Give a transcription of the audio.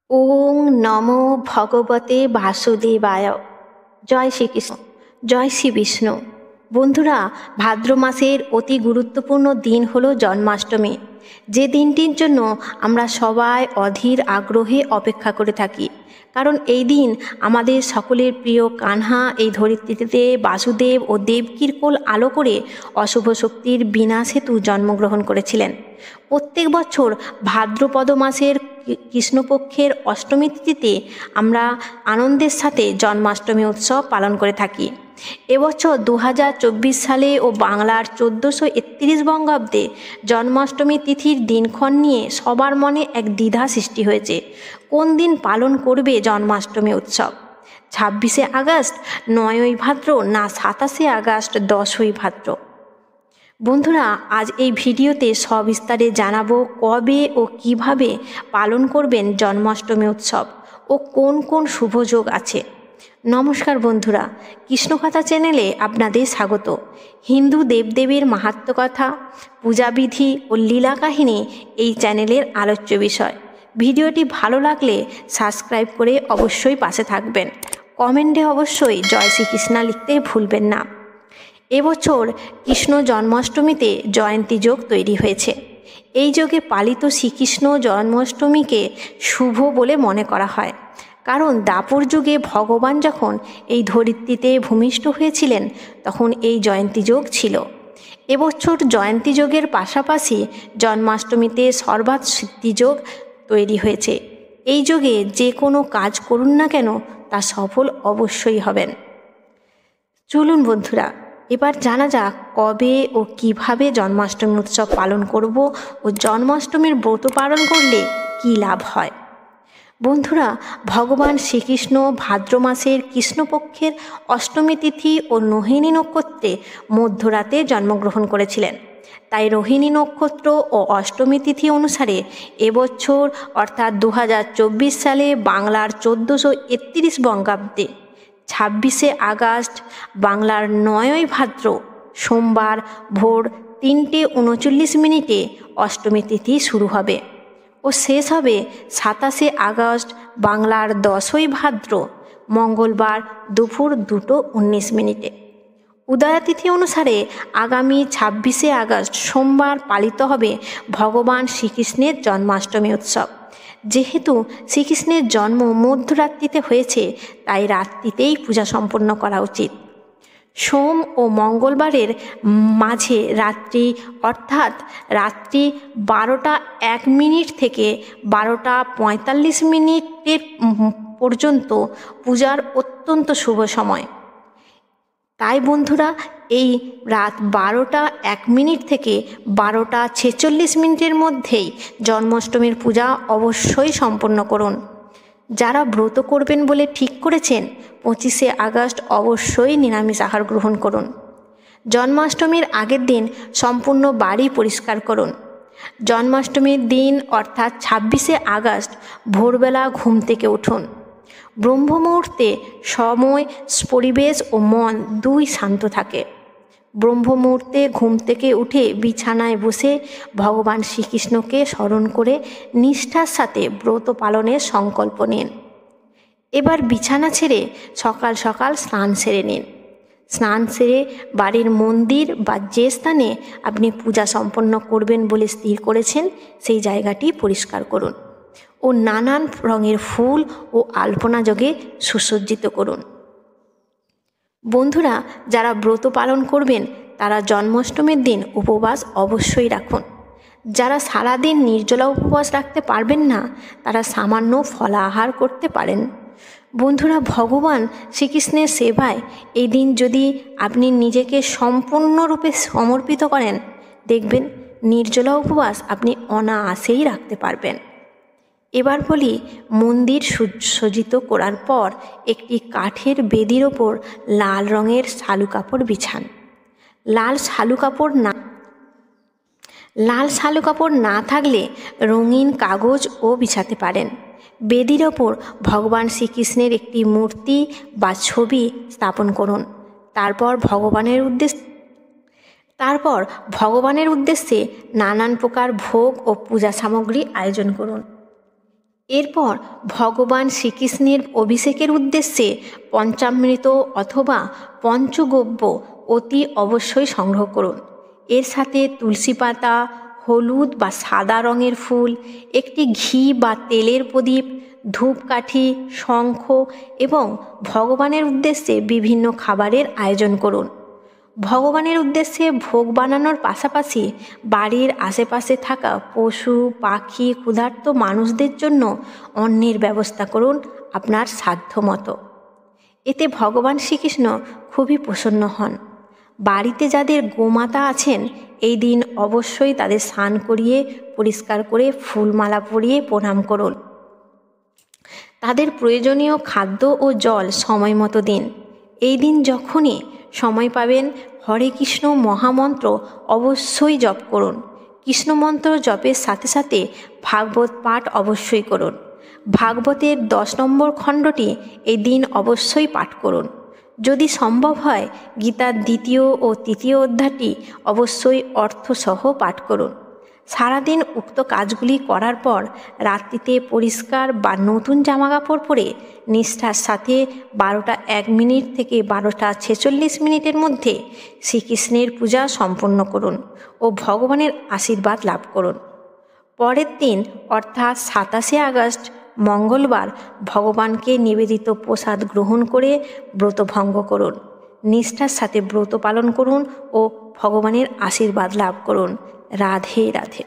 ওং নমো ভগবতে বাসুদেবায়। জয় শ্রীকৃষ্ণ, জয় শ্রী বিষ্ণু। বন্ধুরা, ভাদ্র মাসের অতি গুরুত্বপূর্ণ দিন হলো জন্মাষ্টমী, যে দিনটির জন্য আমরা সবাই অধীর আগ্রহে অপেক্ষা করে থাকি। কারণ এই দিন আমাদের সকলের প্রিয় কানহা এই ধরিত্রীতে বাসুদেব ও দেবকীর কোল আলো করে অশুভ শক্তির বিনাশ হেতু জন্মগ্রহণ করেছিলেন। প্রত্যেক বছর ভাদ্রপদ মাসের কৃষ্ণপক্ষের অষ্টমী তিথিতে আমরা আনন্দের সাথে জন্মাষ্টমী উৎসব পালন করে থাকি। এবছর 2024 সালে ও বাংলার 1431 বঙ্গাব্দে জন্মাষ্টমী তিথির দিনক্ষণ নিয়ে সবার মনে এক দ্বিধা সৃষ্টি হয়েছে। কোন দিন পালন করবে জন্মাষ্টমী উৎসব? 26শে আগস্ট, 9ই ভাদ্র, না 27শে আগস্ট, 10ই ভাদ্র? বন্ধুরা, আজ এই ভিডিওতে সবিস্তারে জানাবো কবে ও কিভাবে পালন করবেন জন্মাষ্টমী উৎসব ও কোন কোন শুভযোগ আছে। নমস্কার বন্ধুরা, কৃষ্ণকথা চ্যানেলে আপনাদের স্বাগত। হিন্দু দেবদেবীর মাহাত্ম্য কথা, পূজাবিধি ও লীলা কাহিনী এই চ্যানেলের আলোচ্য বিষয়। ভিডিওটি ভালো লাগলে সাবস্ক্রাইব করে অবশ্যই পাশে থাকবেন। কমেন্টে অবশ্যই জয় শ্রীকৃষ্ণ লিখতে ভুলবেন না। এবছর কৃষ্ণ জন্মাষ্টমীতে জয়ন্তী যোগ তৈরি হয়েছে। এই যোগে পালিত শ্রীকৃষ্ণ জন্মাষ্টমীকে শুভ বলে মনে করা হয়, কারণ দাপর যুগে ভগবান যখন এই ধরিত্রীতে ভূমিষ্ঠ হয়েছিলেন তখন এই জয়ন্তী যোগ ছিল। এবছর জয়ন্তী যোগের পাশাপাশি জন্মাষ্টমীতে সর্বাত সিদ্ধিযোগ তৈরি হয়েছে। এই যোগে যে কোনো কাজ করুন না কেন তা সফল অবশ্যই হবেন। চলুন বন্ধুরা, এবার জানা যাক কবে ও কিভাবে জন্মাষ্টমী উৎসব পালন করব ও জন্মাষ্টমীর ব্রত পালন করলে কী লাভ হয়। বন্ধুরা, ভগবান শ্রীকৃষ্ণ ভাদ্র মাসের কৃষ্ণপক্ষের অষ্টমী তিথি ও রোহিণী নক্ষত্রে মধ্যরাতে জন্মগ্রহণ করেছিলেন। তাই রোহিণী নক্ষত্র ও অষ্টমী তিথি অনুসারে এবছর অর্থাৎ 2024 সালে বাংলার 1431 বঙ্গাব্দে 26শে আগস্ট, বাংলার 9ই ভাদ্র, সোমবার ভোর 3:39 অষ্টমী তিথি শুরু হবে ও শেষ হবে 27শে আগস্ট, বাংলার 10ই ভাদ্র, মঙ্গলবার দুপুর 2:19। উদয়াতিথি অনুসারে আগামী 26শে আগস্ট সোমবার পালিত হবে ভগবান শ্রীকৃষ্ণের জন্মাষ্টমী উৎসব। যেহেতু শ্রীকৃষ্ণের জন্ম মধ্যরাত্রিতে হয়েছে, তাই রাত্রিতেই পূজা সম্পন্ন করা উচিত। সোম ও মঙ্গলবারের মাঝে রাত্রি অর্থাৎ রাত্রি 12:01 থেকে 12:45 পর্যন্ত পূজার অত্যন্ত শুভ সময়। তাই বন্ধুরা, এই রাত 12:01 থেকে 12:46 মধ্যেই জন্মাষ্টমীর পূজা অবশ্যই সম্পন্ন করুন। যারা ব্রত করবেন বলে ঠিক করেছেন 25শে আগস্ট অবশ্যই নিরামিষ আহার গ্রহণ করুন। জন্মাষ্টমীর আগের দিন সম্পূর্ণ বাড়ি পরিষ্কার করুন। জন্মাষ্টমীর দিন অর্থাৎ 26শে আগস্ট ভোরবেলা ঘুম থেকে উঠুন। ব্রহ্ম মুহূর্তে সময়, পরিবেশ ও মন দুই শান্ত থাকে। ব্রহ্ম মুহূর্তে ঘুম থেকে উঠে বিছানায় বসে ভগবান শ্রীকৃষ্ণকে স্মরণ করে নিষ্ঠার সাথে ব্রত পালনের সংকল্প নিন। এবার বিছানা ছেড়ে সকাল সকাল স্নান সেরে নিন। স্নান সেরে বাড়ির মন্দির বা যে স্থানে আপনি পূজা সম্পন্ন করবেন বলে স্থির করেছেন সেই জায়গাটি পরিষ্কার করুন ও নানান রঙের ফুল ও আলপনা যোগে সুসজ্জিত করুন। বন্ধুরা, যারা ব্রত পালন করবেন তারা জন্মাষ্টমীর দিন উপবাস অবশ্যই রাখুন। যারা সারাদিন নির্জলা উপবাস রাখতে পারবেন না তারা সামান্য ফলাহার করতে পারেন। বন্ধুরা, ভগবান শ্রীকৃষ্ণের সেবায় এই দিন যদি আপনি নিজেকে সম্পূর্ণরূপে সমর্পিত করেন, দেখবেন নির্জলা উপবাস আপনি অনায়াসেই রাখতে পারবেন। এবার বলি, মন্দির সজ্জিত করার পর একটি কাঠের বেদির ওপর লাল রঙের শালু কাপড় বিছান। লাল শালু কাপড় না থাকলে রঙিন কাগজও বিছাতে পারেন। বেদির ওপর ভগবান শ্রীকৃষ্ণের একটি মূর্তি বা ছবি স্থাপন করুন। তারপর ভগবানের উদ্দেশ্যে নানান প্রকার ভোগ ও পূজা সামগ্রী আয়োজন করুন। এরপর ভগবান শ্রীকৃষ্ণের অভিষেকের উদ্দেশ্যে পঞ্চামৃত অথবা পঞ্চগব্য অতি অবশ্যই সংগ্রহ করুন। এর সাথে তুলসী পাতা, হলুদ বা সাদা রঙের ফুল, একটি ঘি বা তেলের প্রদীপ, ধূপকাঠি, শঙ্খ এবং ভগবানের উদ্দেশ্যে বিভিন্ন খাবারের আয়োজন করুন। ভগবানের উদ্দেশ্যে ভোগ বানানোর পাশাপাশি বাড়ির আশেপাশে থাকা পশু পাখি ক্ষুধার্ত মানুষদের জন্য অন্নের ব্যবস্থা করুন আপনার সাধ্যমতো। এতে ভগবান শ্রীকৃষ্ণ খুবই প্রসন্ন হন। বাড়িতে যাদের গোমাতা আছেন এই দিন অবশ্যই তাদের স্নান করিয়ে পরিষ্কার করে ফুলমালা পরিয়ে প্রণাম করুন। তাদের প্রয়োজনীয় খাদ্য ও জল সময় মতো দিন। এই দিন যখনই সময় পাবেন হরে কৃষ্ণ মহামন্ত্র অবশ্যই জপ করুন। কৃষ্ণমন্ত্র জপের সাথে সাথে ভাগবত পাঠ অবশ্যই করুন। ভাগবতের 10 নম্বর খণ্ডটি এই দিন অবশ্যই পাঠ করুন। যদি সম্ভব হয় গীতার 2য় ও 3য় অধ্যায়টি অবশ্যই অর্থসহ পাঠ করুন। সারাদিন উক্ত কাজগুলি করার পর রাত্রিতে পরিষ্কার বা নতুন জামাকাপড় পরে নিষ্ঠার সাথে 12টা 1 মিনিট থেকে 12টা 46 মিনিটের মধ্যে শ্রীকৃষ্ণের পূজা সম্পন্ন করুন ও ভগবানের আশীর্বাদ লাভ করুন। পরের দিন অর্থাৎ 27শে আগস্ট মঙ্গলবার ভগবানকে নিবেদিত প্রসাদ গ্রহণ করে ব্রত ভঙ্গ করুন। নিষ্ঠার সাথে ব্রত পালন করুন ও ভগবানের আশীর্বাদ লাভ করুন। রাধে রাধে।